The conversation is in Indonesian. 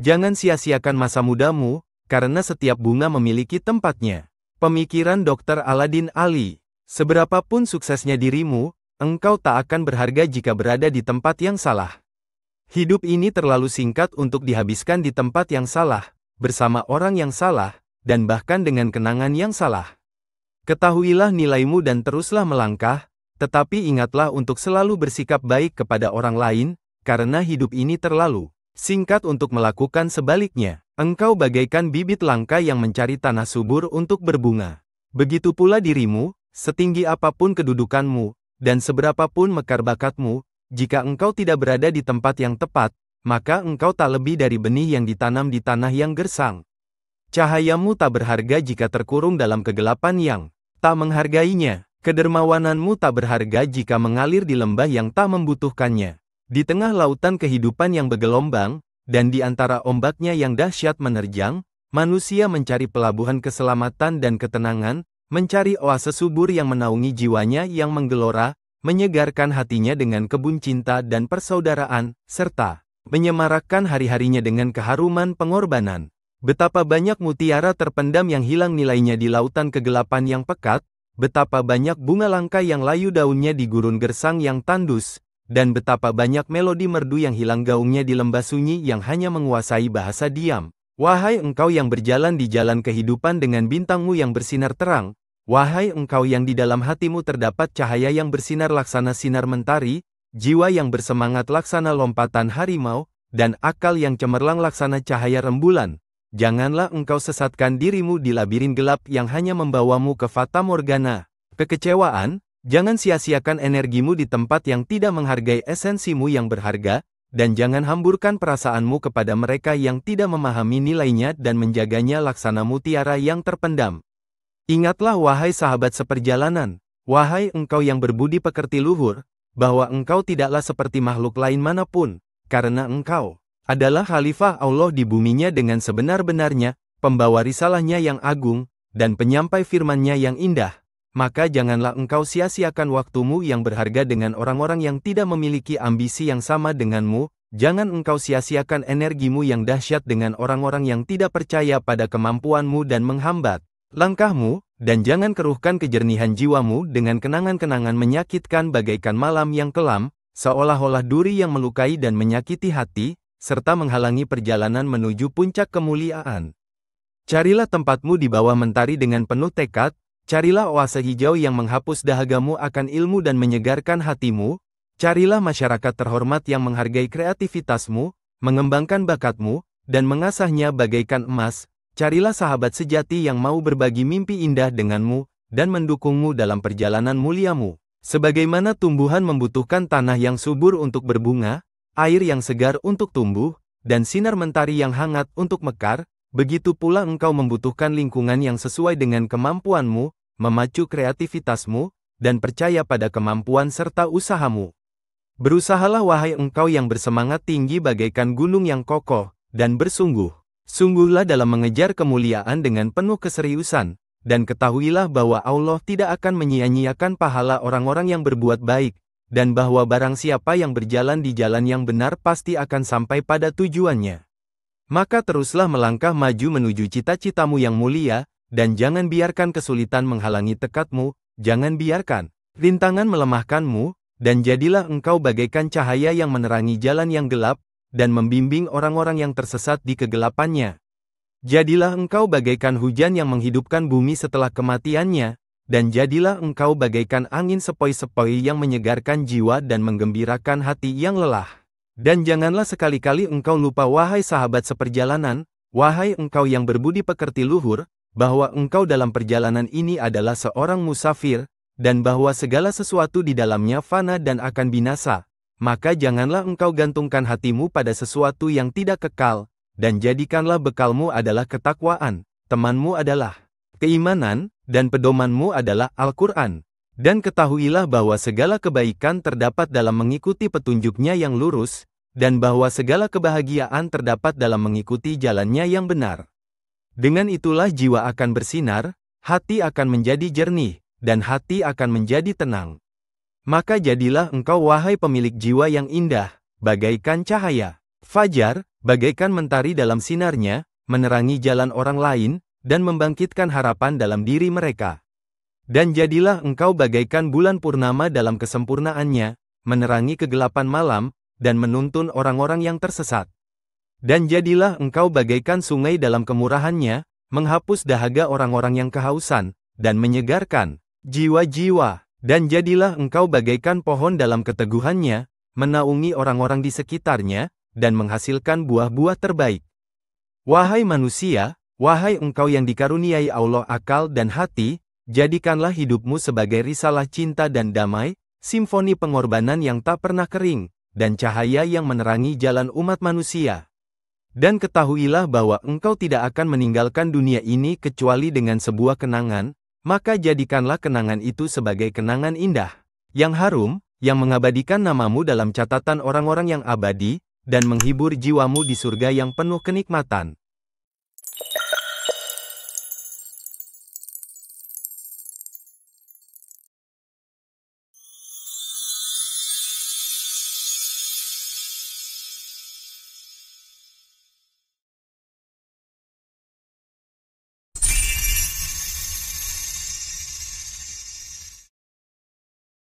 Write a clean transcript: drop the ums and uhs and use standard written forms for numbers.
Jangan sia-siakan masa mudamu, karena setiap bunga memiliki tempatnya. Pemikiran Dr. Aladin Ali. Seberapapun suksesnya dirimu, engkau tak akan berharga jika berada di tempat yang salah. Hidup ini terlalu singkat untuk dihabiskan di tempat yang salah, bersama orang yang salah, dan bahkan dengan kenangan yang salah. Ketahuilah nilaimu dan teruslah melangkah, tetapi ingatlah untuk selalu bersikap baik kepada orang lain, karena hidup ini terlalu singkat untuk melakukan sebaliknya. Engkau bagaikan bibit langka yang mencari tanah subur untuk berbunga. Begitu pula dirimu, setinggi apapun kedudukanmu, dan seberapapun mekar bakatmu, jika engkau tidak berada di tempat yang tepat, maka engkau tak lebih dari benih yang ditanam di tanah yang gersang. Cahayamu tak berharga jika terkurung dalam kegelapan yang tak menghargainya. Kedermawananmu tak berharga jika mengalir di lembah yang tak membutuhkannya. Di tengah lautan kehidupan yang bergelombang, dan di antara ombaknya yang dahsyat menerjang, manusia mencari pelabuhan keselamatan dan ketenangan, mencari oase subur yang menaungi jiwanya yang menggelora, menyegarkan hatinya dengan kebun cinta dan persaudaraan, serta menyemarakkan hari-harinya dengan keharuman pengorbanan. Betapa banyak mutiara terpendam yang hilang nilainya di lautan kegelapan yang pekat, betapa banyak bunga langka yang layu daunnya di gurun gersang yang tandus, dan betapa banyak melodi merdu yang hilang gaungnya di lembah sunyi yang hanya menguasai bahasa diam. Wahai engkau yang berjalan di jalan kehidupan dengan bintangmu yang bersinar terang, wahai engkau yang di dalam hatimu terdapat cahaya yang bersinar laksana sinar mentari, jiwa yang bersemangat laksana lompatan harimau, dan akal yang cemerlang laksana cahaya rembulan. Janganlah engkau sesatkan dirimu di labirin gelap yang hanya membawamu ke fata morgana, kekecewaan. Jangan sia-siakan energimu di tempat yang tidak menghargai esensimu yang berharga, dan jangan hamburkan perasaanmu kepada mereka yang tidak memahami nilainya dan menjaganya laksana mutiara yang terpendam. Ingatlah wahai sahabat seperjalanan, wahai engkau yang berbudi pekerti luhur, bahwa engkau tidaklah seperti makhluk lain manapun, karena engkau adalah khalifah Allah di buminya dengan sebenar-benarnya, pembawa risalahnya yang agung, dan penyampai firman-Nya yang indah. Maka janganlah engkau sia-siakan waktumu yang berharga dengan orang-orang yang tidak memiliki ambisi yang sama denganmu, jangan engkau sia-siakan energimu yang dahsyat dengan orang-orang yang tidak percaya pada kemampuanmu dan menghambat langkahmu, dan jangan keruhkan kejernihan jiwamu dengan kenangan-kenangan menyakitkan bagaikan malam yang kelam, seolah-olah duri yang melukai dan menyakiti hati, serta menghalangi perjalanan menuju puncak kemuliaan. Carilah tempatmu di bawah mentari dengan penuh tekad. Carilah oase hijau yang menghapus dahagamu akan ilmu dan menyegarkan hatimu. Carilah masyarakat terhormat yang menghargai kreativitasmu, mengembangkan bakatmu, dan mengasahnya bagaikan emas. Carilah sahabat sejati yang mau berbagi mimpi indah denganmu, dan mendukungmu dalam perjalanan muliamu. Sebagaimana tumbuhan membutuhkan tanah yang subur untuk berbunga, air yang segar untuk tumbuh, dan sinar mentari yang hangat untuk mekar, begitu pula engkau membutuhkan lingkungan yang sesuai dengan kemampuanmu, memacu kreativitasmu, dan percaya pada kemampuan serta usahamu. Berusahalah wahai engkau yang bersemangat tinggi bagaikan gunung yang kokoh, dan bersungguh-sungguhlah dalam mengejar kemuliaan dengan penuh keseriusan, dan ketahuilah bahwa Allah tidak akan menyia-nyiakan pahala orang-orang yang berbuat baik, dan bahwa barang siapa yang berjalan di jalan yang benar pasti akan sampai pada tujuannya. Maka teruslah melangkah maju menuju cita-citamu yang mulia, dan jangan biarkan kesulitan menghalangi tekadmu, jangan biarkan rintangan melemahkanmu, dan jadilah engkau bagaikan cahaya yang menerangi jalan yang gelap, dan membimbing orang-orang yang tersesat di kegelapannya. Jadilah engkau bagaikan hujan yang menghidupkan bumi setelah kematiannya, dan jadilah engkau bagaikan angin sepoi-sepoi yang menyegarkan jiwa dan menggembirakan hati yang lelah. Dan janganlah sekali-kali engkau lupa wahai sahabat seperjalanan, wahai engkau yang berbudi pekerti luhur, bahwa engkau dalam perjalanan ini adalah seorang musafir, dan bahwa segala sesuatu di dalamnya fana dan akan binasa. Maka janganlah engkau gantungkan hatimu pada sesuatu yang tidak kekal, dan jadikanlah bekalmu adalah ketakwaan, temanmu adalah keimanan, dan pedomanmu adalah Al-Quran. Dan ketahuilah bahwa segala kebaikan terdapat dalam mengikuti petunjuknya yang lurus, dan bahwa segala kebahagiaan terdapat dalam mengikuti jalannya yang benar. Dengan itulah jiwa akan bersinar, hati akan menjadi jernih, dan hati akan menjadi tenang. Maka jadilah engkau wahai pemilik jiwa yang indah, bagaikan cahaya. Fajar, bagaikan mentari dalam sinarnya, menerangi jalan orang lain, dan membangkitkan harapan dalam diri mereka. Dan jadilah engkau bagaikan bulan purnama dalam kesempurnaannya, menerangi kegelapan malam, dan menuntun orang-orang yang tersesat. Dan jadilah engkau bagaikan sungai dalam kemurahannya, menghapus dahaga orang-orang yang kehausan, dan menyegarkan jiwa-jiwa. Dan jadilah engkau bagaikan pohon dalam keteguhannya, menaungi orang-orang di sekitarnya, dan menghasilkan buah-buah terbaik. Wahai manusia, wahai engkau yang dikaruniai Allah akal dan hati, jadikanlah hidupmu sebagai risalah cinta dan damai, simfoni pengorbanan yang tak pernah kering, dan cahaya yang menerangi jalan umat manusia. Dan ketahuilah bahwa engkau tidak akan meninggalkan dunia ini kecuali dengan sebuah kenangan, maka jadikanlah kenangan itu sebagai kenangan indah, yang harum, yang mengabadikan namamu dalam catatan orang-orang yang abadi, dan menghibur jiwamu di surga yang penuh kenikmatan.